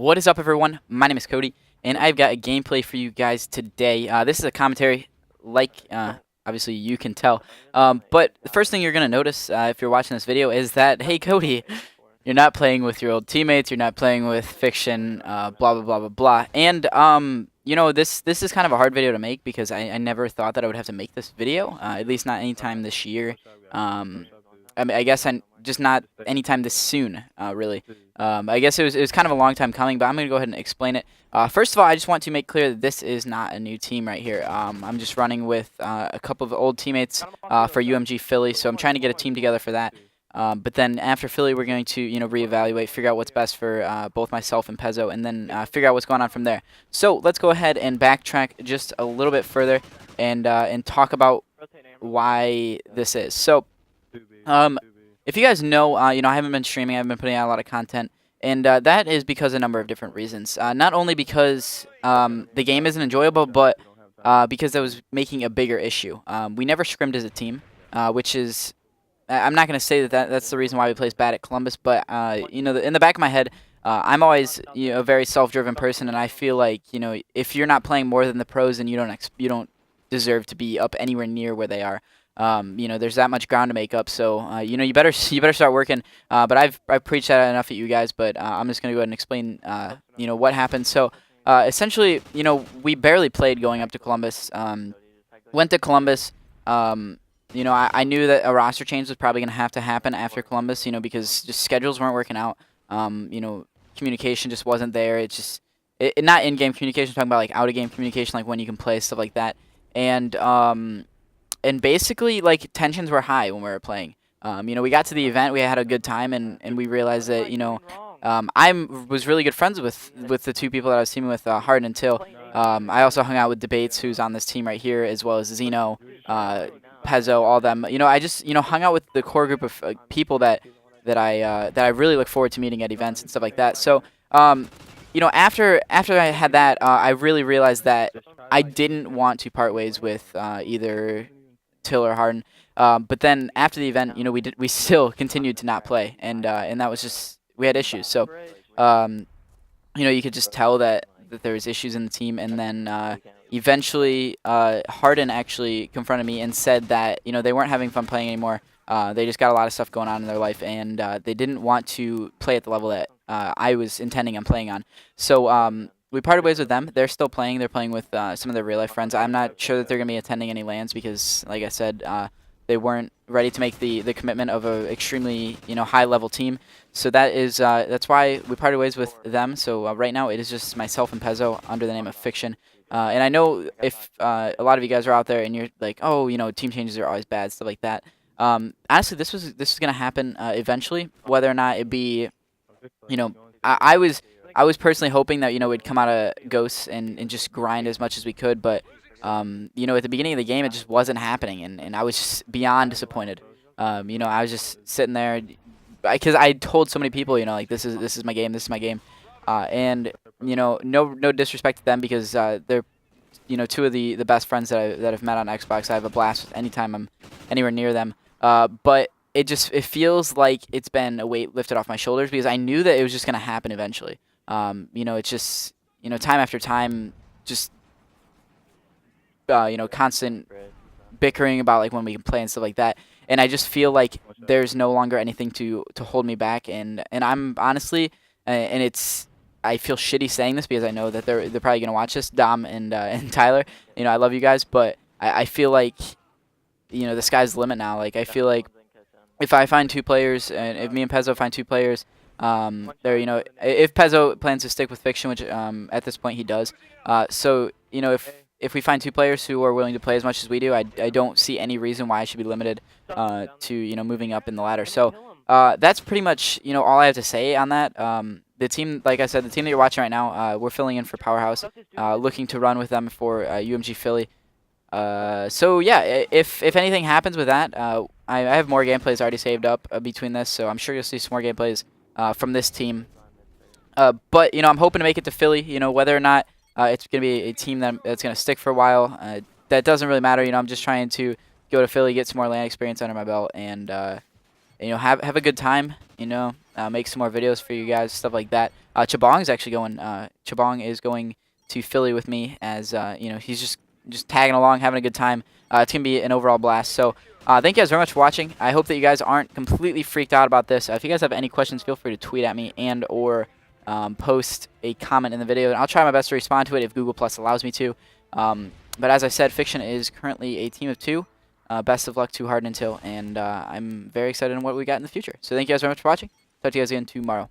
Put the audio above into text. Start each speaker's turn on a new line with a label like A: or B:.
A: What is up, everyone? My name is Cody, and I've got a gameplay for you guys today. This is a commentary, like obviously you can tell. But the first thing you're going to notice if you're watching this video is that, hey, Cody, you're not playing with your old teammates, you're not playing with fiction, blah, blah, blah, blah, blah. And, you know, this is kind of a hard video to make because I never thought that I would have to make this video, at least not anytime this year. I mean, I guess just not anytime this soon, really. I guess it was kind of a long time coming, but I'm going to go ahead and explain it. First of all, I just want to make clear that this is not a new team right here. I'm just running with a couple of old teammates for UMG Philly, so I'm trying to get a team together for that. But then after Philly, we're going to, reevaluate, figure out what's best for both myself and Pezzo, and then figure out what's going on from there. So let's go ahead and backtrack just a little bit further and talk about why this is. So, if you guys know, I haven't been streaming, I haven't been putting out a lot of content, and that is because of a number of different reasons. Not only because the game isn't enjoyable, but because I was making a bigger issue. We never scrimmed as a team, which is, I'm not going to say that's the reason why we play bad at Columbus, but in the back of my head, I'm always a very self-driven person, and I feel like if you're not playing more than the pros, then you don't deserve to be up anywhere near where they are. There's that much ground to make up, so you better start working. But I've preached that enough at you guys. But I'm just gonna go ahead and explain what happened. So essentially, we barely played going up to Columbus. Went to Columbus. I knew that a roster change was probably gonna have to happen after Columbus. Because just schedules weren't working out. Communication just wasn't there. It's just not in-game communication. I'm talking about like out-of-game communication, like when you can play, stuff like that. And basically, like, tensions were high when we were playing. We got to the event, we had a good time, and we realized that, I was really good friends with the two people that I was teaming with, Hard and Till. I also hung out with Debates, who's on this team right here, as well as Zeno, Pezzo, all them. I just, hung out with the core group of people that I really look forward to meeting at events and stuff like that. So, after I had that, I really realized that I didn't want to part ways with either Till or Harden, but then after the event, we still continued to not play, and that was just, we had issues. So, you could just tell that there was issues in the team, and then eventually Harden actually confronted me and said that they weren't having fun playing anymore. They just got a lot of stuff going on in their life, and they didn't want to play at the level that I was intending on playing on. So we parted ways with them. They're still playing. They're playing with some of their real-life friends. I'm not sure that they're going to be attending any LANs because, like I said, they weren't ready to make the commitment of an extremely high-level team. So that's why we parted ways with them. So right now it is just myself and Pezzo under the name of Fiction. And I know if a lot of you guys are out there and you're like, oh, team changes are always bad, stuff like that. Honestly, this was going to happen eventually, whether or not it be, I was personally hoping that we'd come out of Ghosts and just grind as much as we could, but at the beginning of the game it just wasn't happening, and I was just beyond disappointed. I was just sitting there because I told so many people, like this is my game, and no disrespect to them because they're two of the best friends that I've met on Xbox. I have a blast with anytime I'm anywhere near them. But it feels like it's been a weight lifted off my shoulders because I knew that it was just going to happen eventually. It's just, time after time, just, constant bickering about like when we can play and stuff like that. And I just feel like there's no longer anything to hold me back. And I'm honestly, I feel shitty saying this because I know that they're probably going to watch this, Dom and Tyler. I love you guys, but I feel like, the sky's the limit now. Like, I feel like if I find two players, and if me and Pezzo find two players, if Pezzo plans to stick with Fiction, which at this point he does, so if we find two players who are willing to play as much as we do, I don't see any reason why I should be limited to moving up in the ladder. So that's pretty much all I have to say on that. The team, like I said, the team that you're watching right now, we're filling in for Powerhouse, looking to run with them for UMG Philly. So yeah, if anything happens with that, I have more gameplays already saved up between this, so I'm sure you'll see some more gameplays from this team. But I'm hoping to make it to Philly. Whether or not it's gonna be a team that's gonna stick for a while, that doesn't really matter. I'm just trying to go to Philly, get some more LAN experience under my belt, and have a good time. Make some more videos for you guys, stuff like that. Chabong is actually going. Chabong is going to Philly with me, as he's just tagging along, having a good time. It's gonna be an overall blast. So thank you guys very much for watching. I hope that you guys aren't completely freaked out about this. If you guys have any questions, feel free to tweet at me and or post a comment in the video, and I'll try my best to respond to it if Google Plus allows me to. But as I said, Fiction is currently a team of 2. Best of luck to Hard and Till, and I'm very excited on what we got in the future. So thank you guys very much for watching. Talk to you guys again tomorrow.